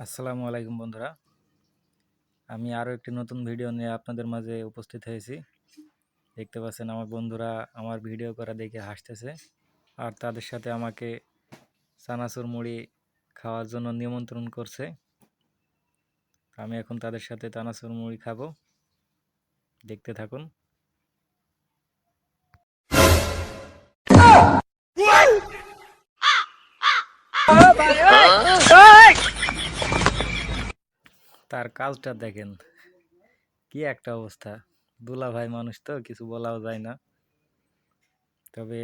আসসালামু আলাইকুম বন্ধুরা, আমি আরও একটি নতুন ভিডিও নিয়ে আপনাদের মাঝে উপস্থিত হয়েছি। দেখতে পাচ্ছেন আমার বন্ধুরা আমার ভিডিও করা দেখে হাসতেছে, আর তাদের সাথে আমাকে চানাচুর মুড়ি খাওয়ার জন্য নিমন্ত্রণ করছে। আমি এখন তাদের সাথে চানাচুর মুড়ি খাবো, দেখতে থাকুন। তার কাজটা দেখেন, কি একটা অবস্থা। দুলা ভাই মানুষ তো কিছু বলাও যায় না। তবে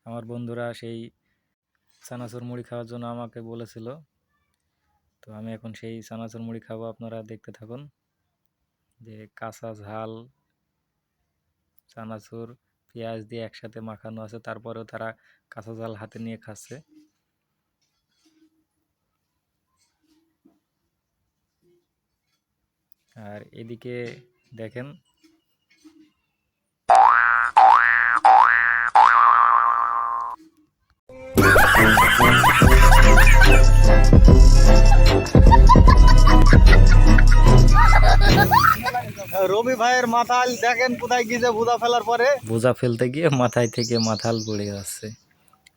আমার বন্ধুরা সেই চানাচুর মুড়ি খাওয়ার জন্য আমাকে বলেছিল, তো আমি এখন সেই চানাচুর মুড়ি খাবো। আপনারা দেখতে থাকুন যে কাঁচা ঝাল চানাচুর পেঁয়াজ দিয়ে একসাথে মাখানো আছে, তারপরেও তারা কাঁচা ঝাল হাতে নিয়ে খাচ্ছে। আর এদিকে দেখেন রবি ভাইয়ের মাথাল দেখেন কোথায় গিয়েছে বোঝা ফেলার পরে, বোঝা ফেলতে গিয়ে মাথায় থেকে মাথাল পড়ে যাচ্ছে।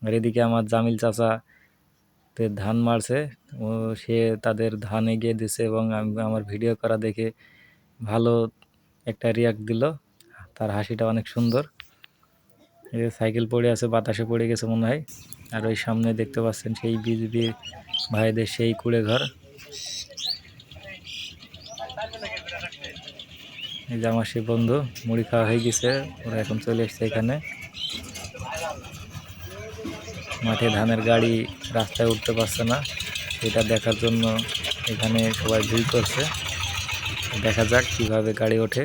আর এদিকে আমার জামিল চাচা ধান মারছে, ও সে তাদের ধান এগিয়ে দিছে এবং আমার ভিডিও করা দেখে ভালো একটা রিয়াক্ট দিল। তার হাসিটা অনেক সুন্দর। সাইকেল পড়ে আছে, বাতাসে পড়ে গেছে মনে হয়। আর ওই সামনে দেখতে পাচ্ছেন সেই বিজেপি ভাইদের সেই কুড়ে ঘর। এই যে আমার সেই বন্ধু, মুড়ি খাওয়া হয়ে গেছে, ওরা এখন চলে এসছে এখানে। মাঠে ধানের গাড়ি রাস্তায় উঠতে পারছে না, সেটা দেখার জন্য এখানে সবাই ভিড় করছে। দেখা যাক কিভাবে গাড়ি ওঠে।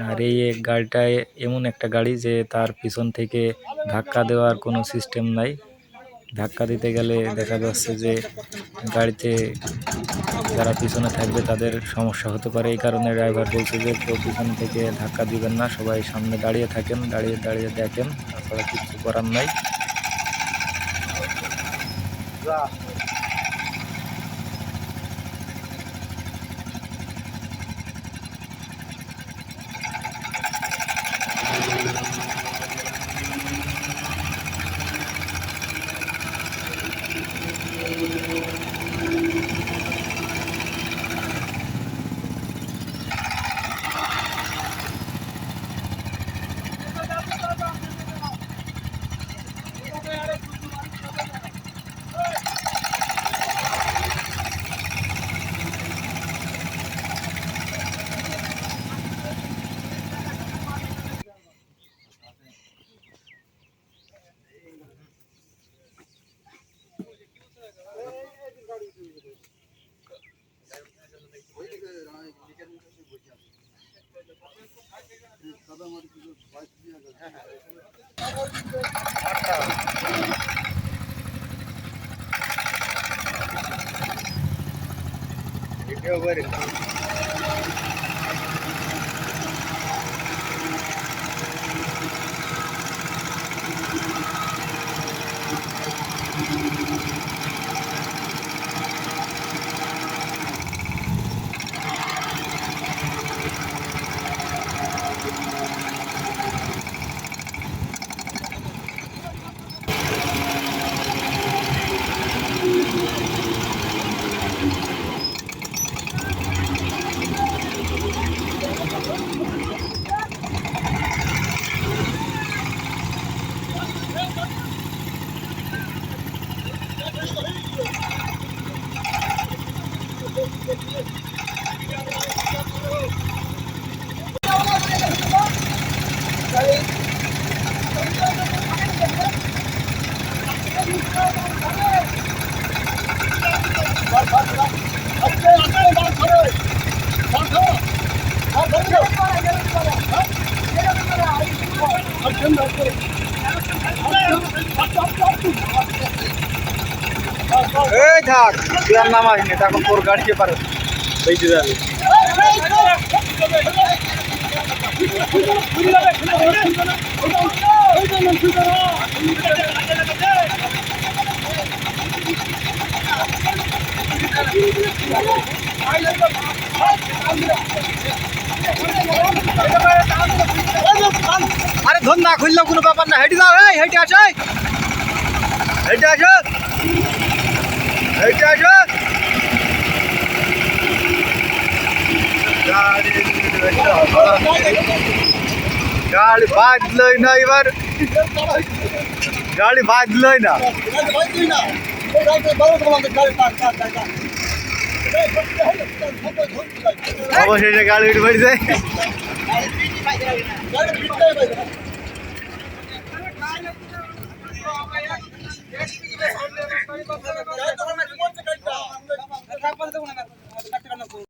আর এই গাড়িটায় এমন একটা গাড়ি যে তার পিছন থেকে ধাক্কা দেওয়ার কোনো সিস্টেম নাই। ধাক্কা দিতে গেলে দেখা যাচ্ছে যে গাড়িতে যারা পিছনে থাকবে তাদের সমস্যা হতে পারে। এই কারণে ড্রাইভার বলছে যে কেউ পিছন থেকে ধাক্কা দিবেন না, সবাই সামনে দাঁড়িয়ে থাকেন, দাঁড়িয়ে দাঁড়িয়ে দেখেন, তাছাড়া কিছু করার নাই। এই থাক তুই আর নাম আসিনি, তখন তোর গাড়ি কে পারে বেঁচে যাবে। আরে ধন না খুললেও কোনো ব্যাপার না, হেঁটে যাও, এই হেঁটে আসো, হেঁটে আসো, হেঁটে আসো। গাড়ি বাঁধলই না এবার, গাড়ি বাঁধলই না। অবশেষে গাড়ি উঠে পড়ছে।